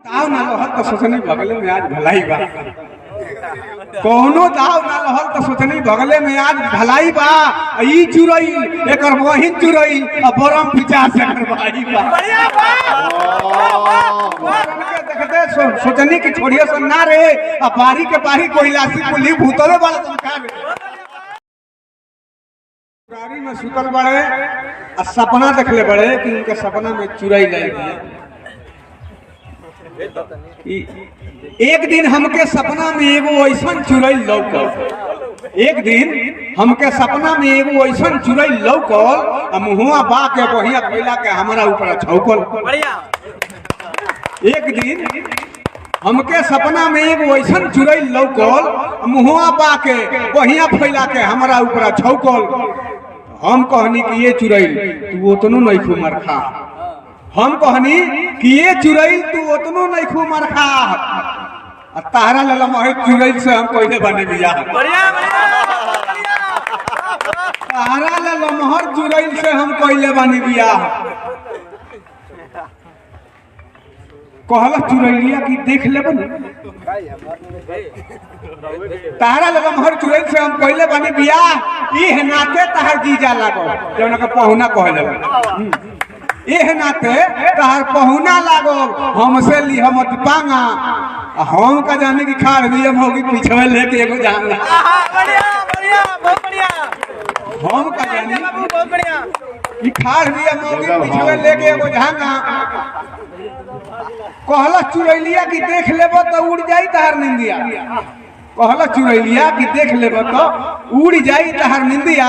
दाव ना लहल तो सोचनी बगले में आज भलाई बा। कौनो दाव ना लहल तो सोचनी बगले में आज भलाई बा। ई चुरई एकर बहिन चुरई आ बरम पिचा से करवाई बा। बढ़िया बा देखते सोचनी की छोड़ियो सन ना रे आ बारी के बारी कोइलासी कुली भूतले वाला सरकार गाड़ी में सुतल बड़े आ सपना देखले बड़े कि उनके सपना में चुरई लाई दिए। एक दिन हमके सपना में एगो ऐसन चुरई लौकल। एक दिन हमके सपना में एगो ऐसन चुरई लौकल आ मुहुआ बा के बहिया फैला के हमारा ऊपर छौकल। एक दिन हमके सपना में एगो ऐसन चुरई लौकल मुहुआ बा के बहिया फैला के हमारा ऊपर छौकल। हम कहनी कि ये चुरई तू उतनो नहीं खू मरखा। हम कहनी कि ये चुरई तू उतनो नहीं खू मरखा। तारा लला मोहित चुरई से हम कोई बने बिया। तारा लला मोहर चुरई से हम कोई बने बिया। कहला चुरैलिया की देख ले बनी तारा लगा मोहर चुरैल से हम पहले बनी बिया। ई नाते तहर जीजा लागो जौन के पहुना कहले ए नाते तहर पहुना लागो हमसे ली हम पांगा हम का जाने की खाड़ भी हम होगी पीछे लेके एगो जाना। बढ़िया बढ़िया बहुत बढ़िया। हम का जाने बहुत बढ़िया ई खाड़ भी हम होगी पीछे लेके एगो जाना। कहला चुरैलिया की देख लेबो तो उड़ जाई तहर निंदिया। कहला चुरैलिया की देख लेबो तो उड़ जाई तहर निंदिया।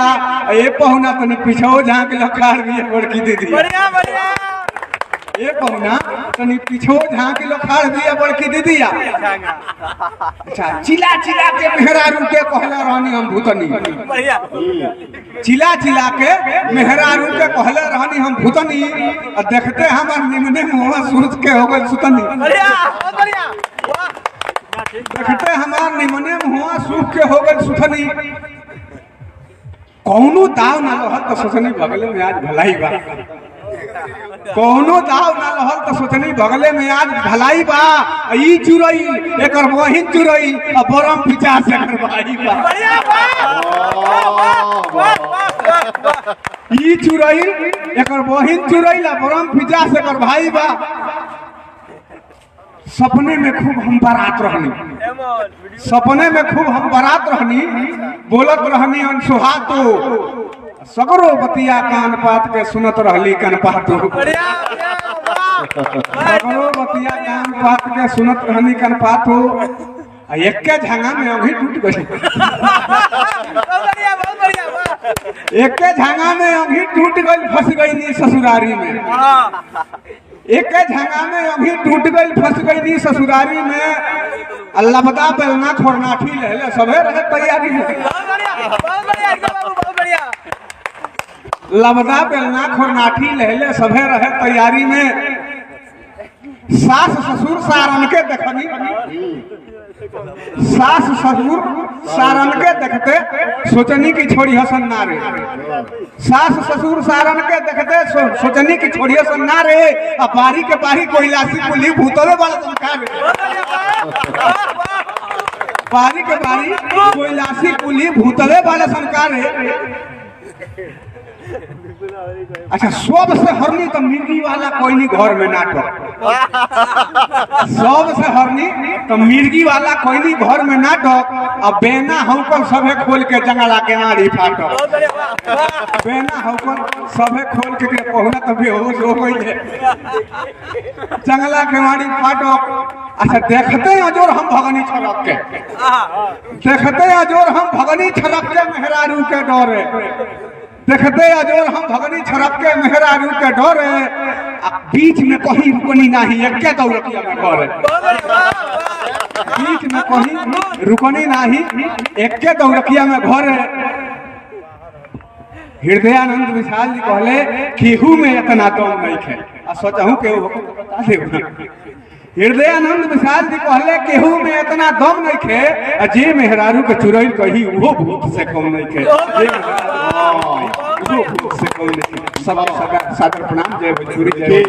ए पहुना तनी पीछो झांक लखार भी बड़की दीदी। बढ़िया बढ़िया ए पहुना तनी पीछो झांक लखार भी बड़की दीदिया। अच्छा चिला चिला के मेहरारू के कहला रहनी हम भूतनी। बढ़िया चिला चिला के मेहरारू के कहले रहनी हम भूतनी। और देखते हमार निमने मुंह सूरत के हो गए सुतनी। बढ़िया बहुत बढ़िया देखते हमार निमने मुंह सूख के हो गए सुतनी। कौनो दाव ना लहल तो सोचनी बगले में आज भलाई बा। कौनो दाव ना लहल तो सोचनी बगले में आज भलाई बा। ई चुरई एकर बहिन चुरई आ बरम पिचा से करवाई बा। बढ़िया बा ई चुरई एकर बहिन चुरई ला बरम पिचा से कर भाई बा। सपने में खूब हम बारात रहनी। सपने में खूब हम बारात रहनी बोलत रहनी अनसुहातो सगरो बतिया कान पात के सुनत रहली कान पातो। सगरो बतिया कान पात के सुनत रहनी कान पातो। एक के झांगा में अभी टूट गई। एक के झांगा में अभी टूट गई फंस गई नी ससुरारी में। एक के झांगा में अभी टूट गई फंस गई नी ससुरारी में। अल्लाह बता बेलना खोरनाठी ले सबे रहे तैयारी में। लबदा बेलना खोरनाठी ले सबे रहे तैयारी में। सास ससुर सारन के देखनी। सास ससुर सारन के देखते सोचनी की छोड़ी हसन ना रे। सास ससुर सारन के देखते सोचनी की छोड़ी हसन ना रे। आ बारी के बारी कोइलासी कुली भूतले वाला सरकार बारी के बारी कोइलासी कुली भूतले वाला सरकार है। अच्छा सबसे हरनी तो मिर्गी वाला कोई नहीं घर में नाटक। सबसे हरनी तो मिर्गी वाला कोई नहीं घर में नाटक। अब बेना हौकल सभे खोल के जंगला के नाड़ी फाटक। बेना हौकल सभे खोल के पहुना तो बेहोश हो गई है जंगला के नाड़ी फाटक। अच्छा देखते अजोर हम भगनी छलक के देखते अजोर हम भगनी छलक के मेहरारू के डरे। देखते अजोर हम भगनी छरप के मेहरारू के डरे। बीच में कहीं रुकनी नहीं एक के दौड़किया में करे। बीच में कहीं रुकनी नहीं एक के दौड़किया में घरे। हृदयानंद विशाल जी कहले केहू में इतना दम नहीं है। सोचहूं के बता दे। हृदयानंद विशाल जी कहले केहू में इतना दम नहीं खे। जे मेहरारू के चुरैल कही वो भूत से कम नहीं खे। सब सादर प्रणाम जय भोजपुरी जय।